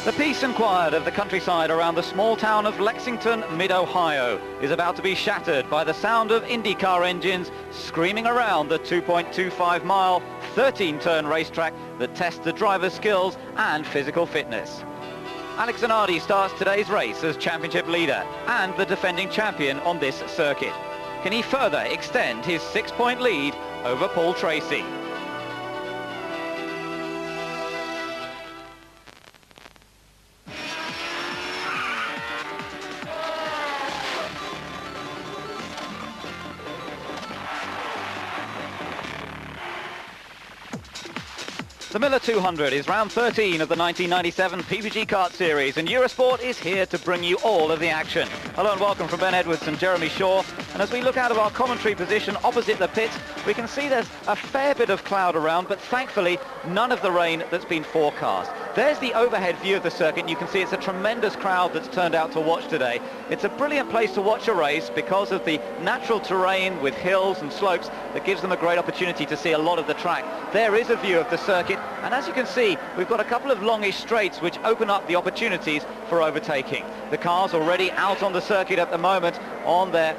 The peace and quiet of the countryside around the small town of Lexington, mid-Ohio, is about to be shattered by the sound of IndyCar engines screaming around the 2.25-mile, 13-turn racetrack that tests the driver's skills and physical fitness. Alex Zanardi starts today's race as championship leader and the defending champion on this circuit. Can he further extend his 6-point lead over Paul Tracy? The Miller 200 is round 13 of the 1997 PPG Kart Series, and Eurosport is here to bring you all of the action. Hello and welcome from Ben Edwards and Jeremy Shaw. And as we look out of our commentary position opposite the pit, we can see there's a fair bit of cloud around, but thankfully none of the rain that's been forecast. There's the overhead view of the circuit, and you can see it's a tremendous crowd that's turned out to watch today. It's a brilliant place to watch a race because of the natural terrain with hills and slopes that gives them a great opportunity to see a lot of the track. There is a view of the circuit, and as you can see, we've got a couple of longish straights which open up the opportunities for overtaking. The cars already out on the circuit at the moment on their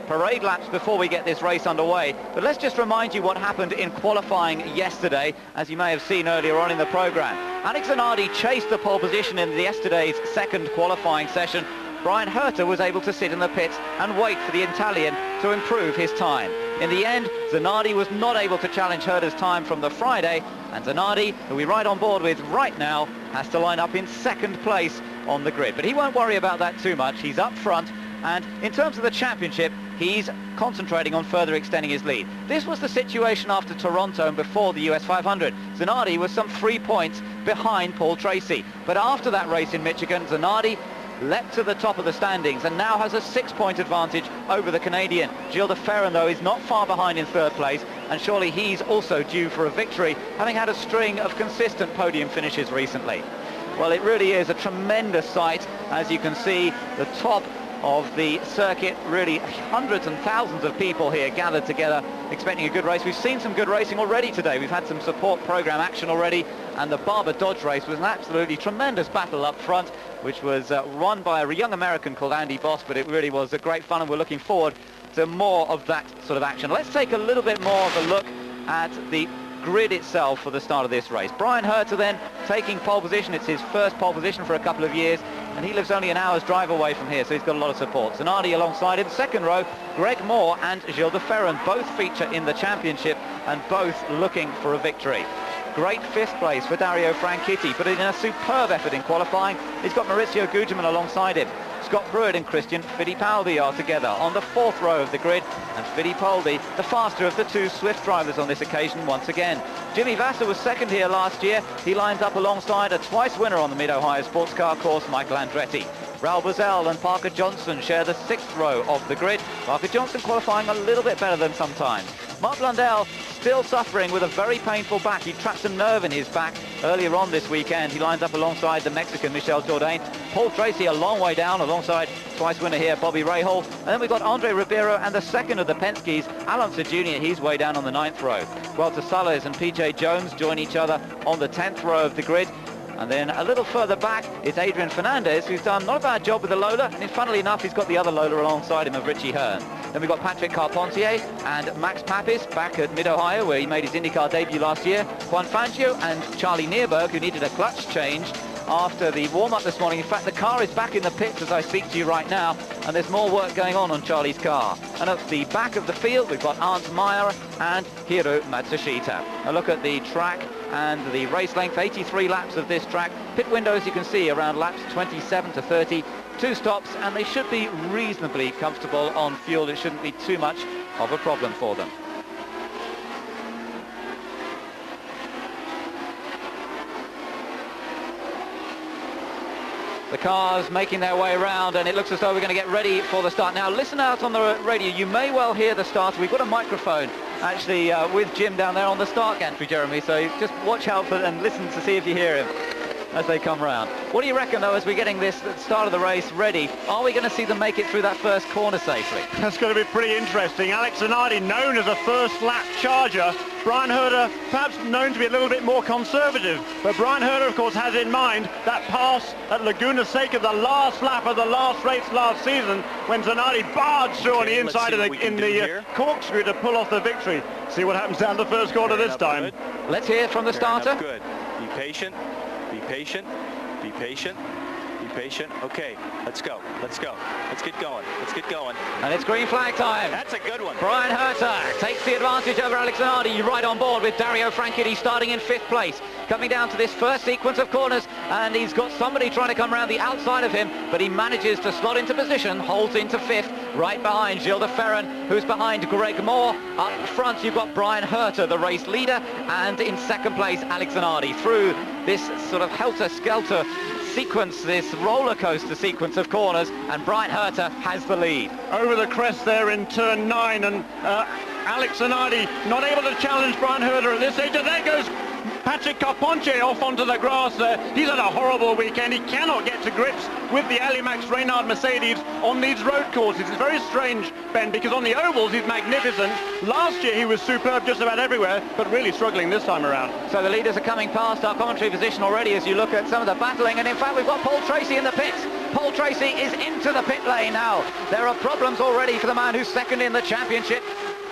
parade laps before we get this race underway. But let's just remind you what happened in qualifying yesterday, as you may have seen earlier on in the program. Alex Zanardi chased the pole position in yesterday's second qualifying session. Brian Herta was able to sit in the pits and wait for the Italian to improve his time. In the end, Zanardi was not able to challenge Herta's time from the Friday, and Zanardi, who we ride on board with right now, has to line up in second place on the grid. But he won't worry about that too much. He's up front, and in terms of the championship, he's concentrating on further extending his lead. This was the situation after Toronto and before the US 500. Zanardi was some 3 points behind Paul Tracy. But after that race in Michigan, Zanardi leapt to the top of the standings and now has a 6-point advantage over the Canadian. Gilles de Ferran, though, is not far behind in third place, and surely he's also due for a victory, having had a string of consistent podium finishes recently. Well, it really is a tremendous sight. As you can see, the top of the circuit, really hundreds and thousands of people here gathered together expecting a good race. We've seen some good racing already today. We've had some support program action already, and the Barber Dodge race was an absolutely tremendous battle up front, which was won by a young American called Andy Boss, but it really was a great fun, and we're looking forward to more of that sort of action. Let's take a little bit more of a look at the grid itself for the start of this race. Brian Herta then taking pole position. It's his first pole position for a couple of years, and he lives only an hour's drive away from here, so he's got a lot of support. Zanardi alongside him. Second row, Greg Moore and Gilles de Ferran both feature in the championship and both looking for a victory. Great fifth place for Dario Franchitti, but in a superb effort in qualifying, he's got Maurizio Gugelmin alongside him. Scott Pruitt and Christian Fittipaldi are together on the fourth row of the grid, and Fittipaldi, the faster of the two Swift drivers on this occasion once again. Jimmy Vasser was second here last year. He lines up alongside a twice winner on the Mid-Ohio Sports Car course, Michael Andretti. Raul Boesel and Parker Johnson share the sixth row of the grid. Parker Johnson qualifying a little bit better than sometimes. Mark Blundell still suffering with a very painful back. He trapped a nerve in his back earlier on this weekend. He lines up alongside the Mexican Michel Jourdain. Paul Tracy a long way down alongside twice winner here, Bobby Rahal. And then we've got Andre Ribeiro and the second of the Penske's, Alonso Jr. He's way down on the ninth row. Walter Sullers and PJ Jones join each other on the 10th row of the grid. And then a little further back, it's Adrian Fernandez, who's done not a bad job with the Lola, and funnily enough, he's got the other Lola alongside him of Richie Hearn. Then we've got Patrick Carpentier and Max Papis back at Mid-Ohio, where he made his IndyCar debut last year. Juan Fangio and Charlie Neerberg, who needed a clutch change after the warm-up this morning. In fact, the car is back in the pits as I speak to you right now, and there's more work going on Charlie's car. And at the back of the field, we've got Arndt Meyer and Hiro Matsushita. A look at the track and the race length, 83 laps of this track. Pit windows, you can see, around laps 27 to 30. 2 stops, and they should be reasonably comfortable on fuel. It shouldn't be too much of a problem for them. The cars making their way around, and it looks as though we're going to get ready for the start. Now, listen out on the radio. You may well hear the start. We've got a microphone, actually, with Jim down there on the start gantry, Jeremy, so just watch out for and listen to see if you hear him. as they come round. What do you reckon, though, as we're getting this start of the race ready? Are we going to see them make it through that first corner safely? That's going to be pretty interesting. Alex Zanardi, known as a first-lap charger. Brian Herder, perhaps known to be a little bit more conservative. But Brian Herder, of course, has in mind that pass at Laguna Seca, the last lap of the last race last season, when Zanardi barged through on the inside of the corkscrew to pull off the victory. See what happens down the first corner this time. Good. Let's hear from the starter. Good. Be patient. Be patient. Be patient. Be patient. Okay, let's go. Let's go. Let's get going. Let's get going. And it's green flag time. That's a good one. Brian Herter takes the advantage over Alex Zanardi, right on board with Dario Franchitti starting in 5th place. Coming down to this first sequence of corners, and he's got somebody trying to come around the outside of him, but he manages to slot into position, holds into 5th, right behind Gilles de Ferran, who's behind Greg Moore. Up front, you've got Brian Herter, the race leader, and in 2nd place, Alex Zanardi. Through this sort of helter-skelter sequence, this roller coaster sequence of corners, and Brian Herter has the lead. Over the crest there in turn 9, and Alex Zanardi not able to challenge Brian Herder at this stage, and there goes Patrick Carponche off onto the grass there. He's had a horrible weekend. He cannot get to grips with the Alimax Reynard Mercedes on these road courses. It's very strange, Ben, because on the ovals he's magnificent. Last year he was superb just about everywhere, but really struggling this time around. So the leaders are coming past our commentary position already as you look at some of the battling, and in fact we've got Paul Tracy in the pits. Paul Tracy is into the pit lane now. There are problems already for the man who's 2nd in the championship.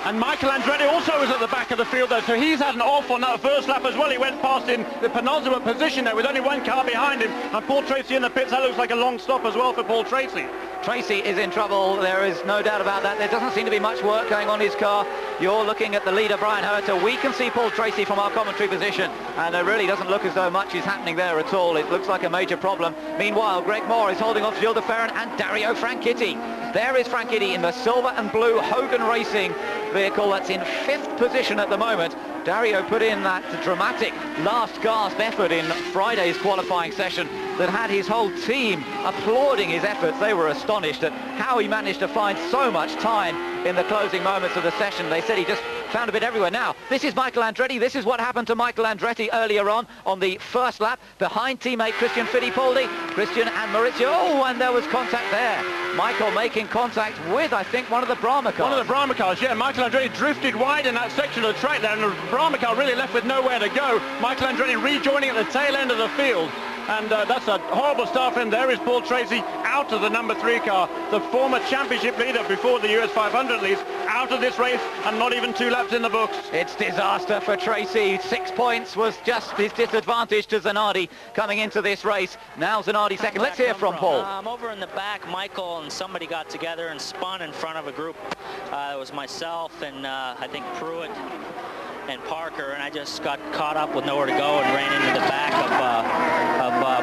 And Michael Andretti also was at the back of the field there, so he's had an off on that first lap as well. He went past in the penultimate position there with only one car behind him, and Paul Tracy in the pits. That looks like a long stop as well for Paul Tracy. Tracy is in trouble, there is no doubt about that. There doesn't seem to be much work going on his car. You're looking at the leader, Brian Herter. We can see Paul Tracy from our commentary position, and it really doesn't look as though much is happening there at all. It looks like a major problem. Meanwhile, Greg Moore is holding off Gilles de Ferran and Dario Franchitti. There is Franchitti in the silver and blue Hogan Racing vehicle that's in 5th position at the moment. Dario put in that dramatic last gasp effort in Friday's qualifying session that had his whole team applauding his efforts. They were astonished at how he managed to find so much time in the closing moments of the session. They said he just found a bit everywhere. Now, this is Michael Andretti. This is what happened to Michael Andretti earlier on the first lap, behind teammate Christian Fittipaldi. Christian and Maurizio, oh, and there was contact there. Michael making contact with, I think, one of the Brahma cars. One of the Brahma cars, yeah. Michael Andretti drifted wide in that section of the track there, and the Brahma car really left with nowhere to go. Michael Andretti rejoining at the tail end of the field. And that's a horrible start for him. There is Paul Tracy out of the number 3 car, the former championship leader before the US 500 leads, out of this race and not even 2 laps in the books. It's disaster for Tracy. 6 points was just his disadvantage to Zanardi coming into this race. Now Zanardi 2nd. Let's hear from Paul. Over in the back, Michael and somebody got together and spun in front of a group. It was myself and I think Pruitt and Parker, and I just got caught up with nowhere to go and ran into the back of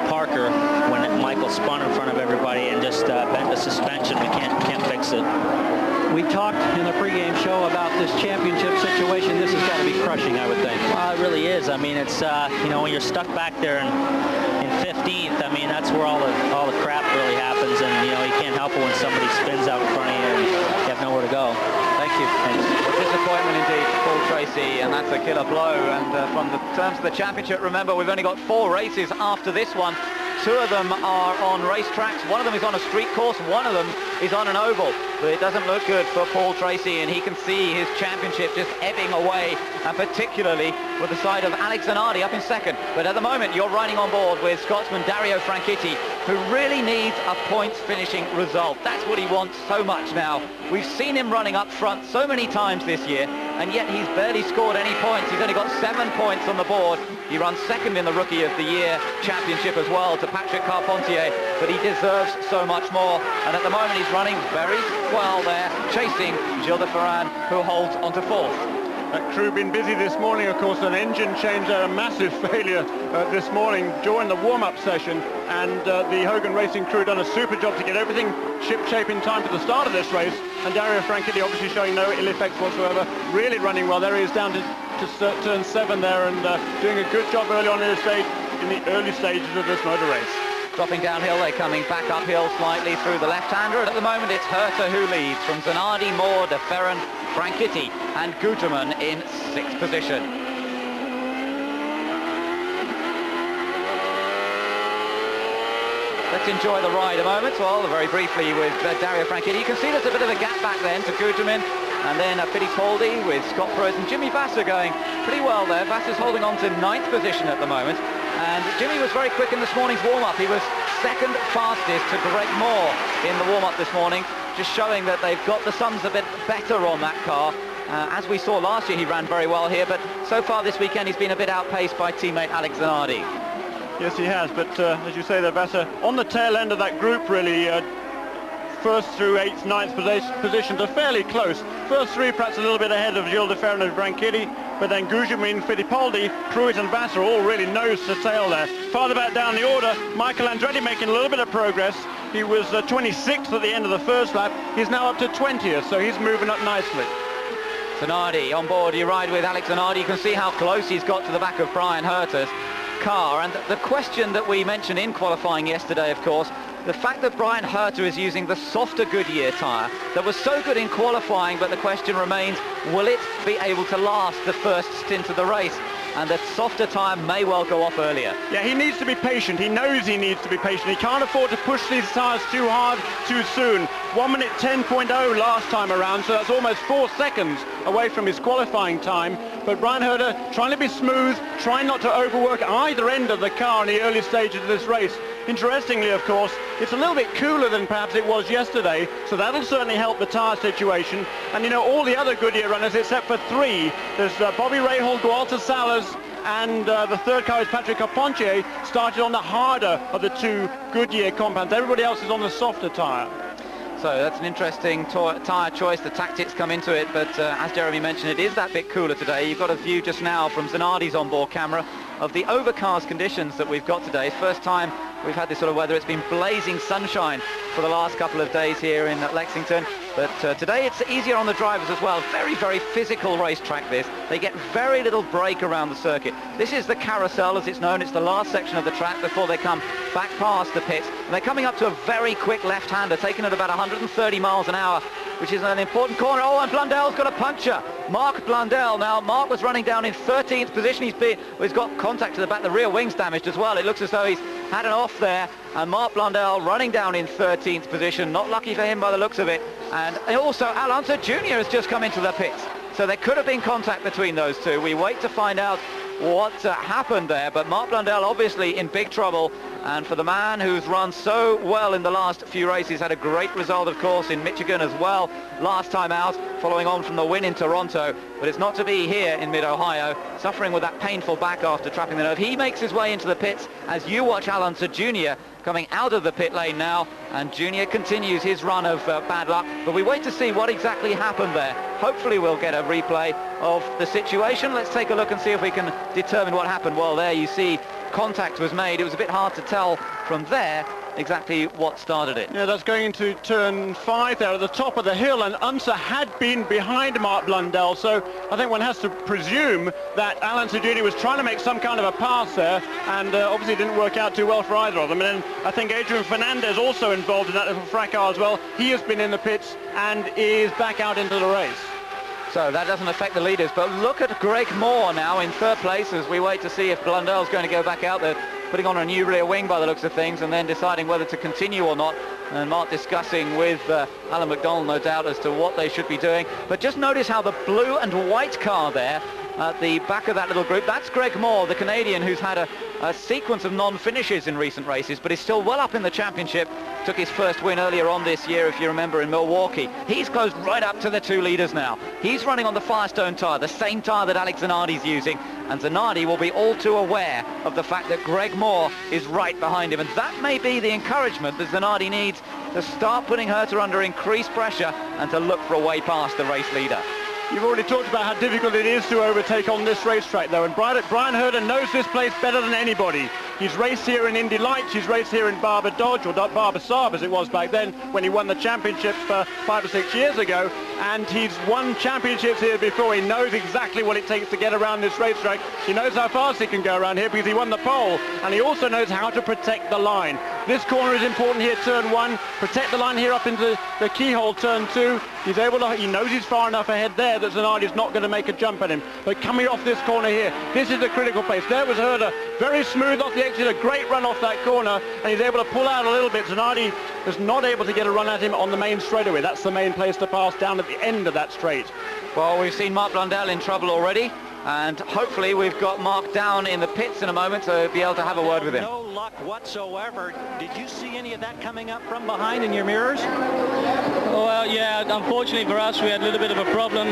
Parker when Michael spun in front of everybody and just bent the suspension. We can't fix it. We talked in the pregame show about this championship situation. This has got to be crushing, I would think. Well, it really is. I mean, it's you know, when you're stuck back there in 15th, I mean, that's where all the crap really happens, and you know, you can't help it when somebody spins out in front of you and you have nowhere to go. Thank you. Disappointment indeed for Paul Tracy, and that's a killer blow. And from the terms of the championship, remember, we've only got 4 races after this one. 2 of them are on racetracks. One of them is on a street course. One of them is on an oval. But it doesn't look good for Paul Tracy, and he can see his championship just ebbing away, and particularly with the side of Alex Zanardi up in 2nd. But at the moment, you're riding on board with Scotsman Dario Franchitti, who really needs a points finishing result. That's what he wants so much now. We've seen him running up front so many times this year, and yet he's barely scored any points. He's only got 7 points on the board. He runs 2nd in the Rookie of the Year championship as well to Patrick Carpentier, but he deserves so much more. And at the moment he's running very well there, chasing Gilles de Ferran, who holds onto 4th. That crew been busy this morning, of course. An engine change there, a massive failure this morning during the warm-up session, and the Hogan Racing crew done a super job to get everything ship-shape in time for the start of this race. And Dario Franchitti obviously showing no ill effects whatsoever, really running well. There he is down to turn 7 there, and doing a good job early on in the early stages of this motor race. Dropping downhill, they're coming back uphill slightly through the left-hander, and at the moment it's Herter who leads from Zanardi, Moore, de Ferran, Franchitti and Guterman in 6th position. let's enjoy the ride a moment. Well, very briefly with Dario Franchitti. You can see there's a bit of a gap back then to Gugelmin, and then Fittipaldi with Scott Pruett and Jimmy Vasser going pretty well there. Vasser's holding on to 9th position at the moment, and Jimmy was very quick in this morning's warm-up. He was second fastest to Greg Moore in the warm-up this morning, just showing that they've got the sums a bit better on that car. As we saw last year, he ran very well here, but so far this weekend he's been a bit outpaced by teammate Alex Zanardi. Yes, he has, but as you say, they're better on the tail end of that group, really. First through 8th, 9th positions are fairly close. First three perhaps a little bit ahead of Gilles de Ferran and Franchitti, but then Gugelmin, Fittipaldi, Pruett and Vasser all really nose to tail there. Farther back down the order, Michael Andretti making a little bit of progress. He was 26th at the end of the first lap. He's now up to 20th, so he's moving up nicely. Zanardi on board. You ride with Alex Zanardi. You can see how close he's got to the back of Brian Herter's car. And the question that we mentioned in qualifying yesterday, of course, the fact that Brian Herter is using the softer Goodyear tyre that was so good in qualifying, but the question remains, will it be able to last the first stint of the race? And the softer tyre may well go off earlier. Yeah, he needs to be patient. He knows he needs to be patient. He can't afford to push these tyres too hard too soon. 1 minute 10.0 last time around, so that's almost 4 seconds away from his qualifying time. But Brian Herter trying to be smooth, trying not to overwork either end of the car in the early stages of this race. Interestingly, of course, it's a little bit cooler than perhaps it was yesterday, so that'll certainly help the tyre situation. And you know, all the other Goodyear runners, except for 3, there's Bobby Rahal, Gualter Salas, and the third car is Patrick Carpentier, started on the harder of the 2 Goodyear compounds. Everybody else is on the softer tyre. So that's an interesting tyre choice. The tactics come into it, but as Jeremy mentioned, it is that bit cooler today. You've got a view just now from Zanardi's onboard camera of the overcast conditions that we've got today. First time we've had this sort of weather. It's been blazing sunshine for the last couple of days here in Lexington, but today it's easier on the drivers as well. Very, very physical racetrack this. They get very little break around the circuit. This is the carousel, as it's known. It's the last section of the track before they come back past the pits. And they're coming up to a very quick left-hander, taking at about 130 miles an hour, which is an important corner. Oh, and Blundell's got a puncture. Mark Blundell. Now, Mark was running down in 13th position. He's got contact to the back. The rear wing's damaged as well. It looks as though he's had an off there. And Mark Blundell running down in 13th position. Not lucky for him by the looks of it. And also, Alonso Jr. has just come into the pits. So there could have been contact between those two. We wait to find out what happened there, but Mark Blundell obviously in big trouble, and for the man who's run so well in the last few races, had a great result of course in Michigan as well last time out, following on from the win in Toronto, but it's not to be here in mid-Ohio, suffering with that painful back after trapping the nerve. He makes his way into the pits as you watch Alonso Jr. coming out of the pit lane now, and Junior continues his run of bad luck, but we wait to see what exactly happened there. Hopefully we'll get a replay of the situation. Let's take a look and see if we can determine what happened. Well, there you see contact was made. It was a bit hard to tell from there exactly what started it. Yeah, that's going into turn 5 there at the top of the hill, and Unser had been behind Mark Blundell, so I think one has to presume that Alonso Jr. was trying to make some kind of a pass there, and obviously didn't work out too well for either of them. And then I think Adrian Fernandez also involved in that little fracas as well. He has been in the pits and is back out into the race. So that doesn't affect the leaders, but look at Greg Moore now in 3rd place as we wait to see if Blundell's going to go back out there, putting on a new rear wing by the looks of things, and then deciding whether to continue or not. And Mark discussing with Alan McDonald, no doubt, as to what they should be doing. But just notice how the blue and white car there at the back of that little group, that's Greg Moore, the Canadian, who's had a sequence of non-finishes in recent races, but is still well up in the championship. Took his first win earlier on this year, if you remember, in Milwaukee. He's closed right up to the 2 leaders now. He's running on the Firestone tyre, the same tyre that Alex Zanardi's using, and Zanardi will be all too aware of the fact that Greg Moore is right behind him, and that may be the encouragement that Zanardi needs to start putting Herter under increased pressure and to look for a way past the race leader. You've already talked about how difficult it is to overtake on this racetrack, though, and Brian Herter knows this place better than anybody. He's raced here in Indy Lights, he's raced here in Barber Dodge, or Barber Saab as it was back then, when he won the championship 5 or 6 years ago, and he's won championships here before. He knows exactly what it takes to get around this racetrack. He knows how fast he can go around here because he won the pole, and he also knows how to protect the line. This corner is important here, turn 1, protect the line here up into the keyhole, turn 2. He knows he's far enough ahead there that Zanardi's not going to make a jump at him. But coming off this corner here, this is the critical place. There was Herter Very smooth off the exit, a great run off that corner, and he's able to pull out a little bit. Zanardi is not able to get a run at him on the main straightaway. That's the main place to pass, down at the end of that straight. Well, we've seen Mark Blundell in trouble already, and hopefully we've got Mark down in the pits in a moment to be able to have a word with him. No luck whatsoever. Did you see any of that coming up from behind in your mirrors? Well, yeah, unfortunately for us, we had a little bit of a problem.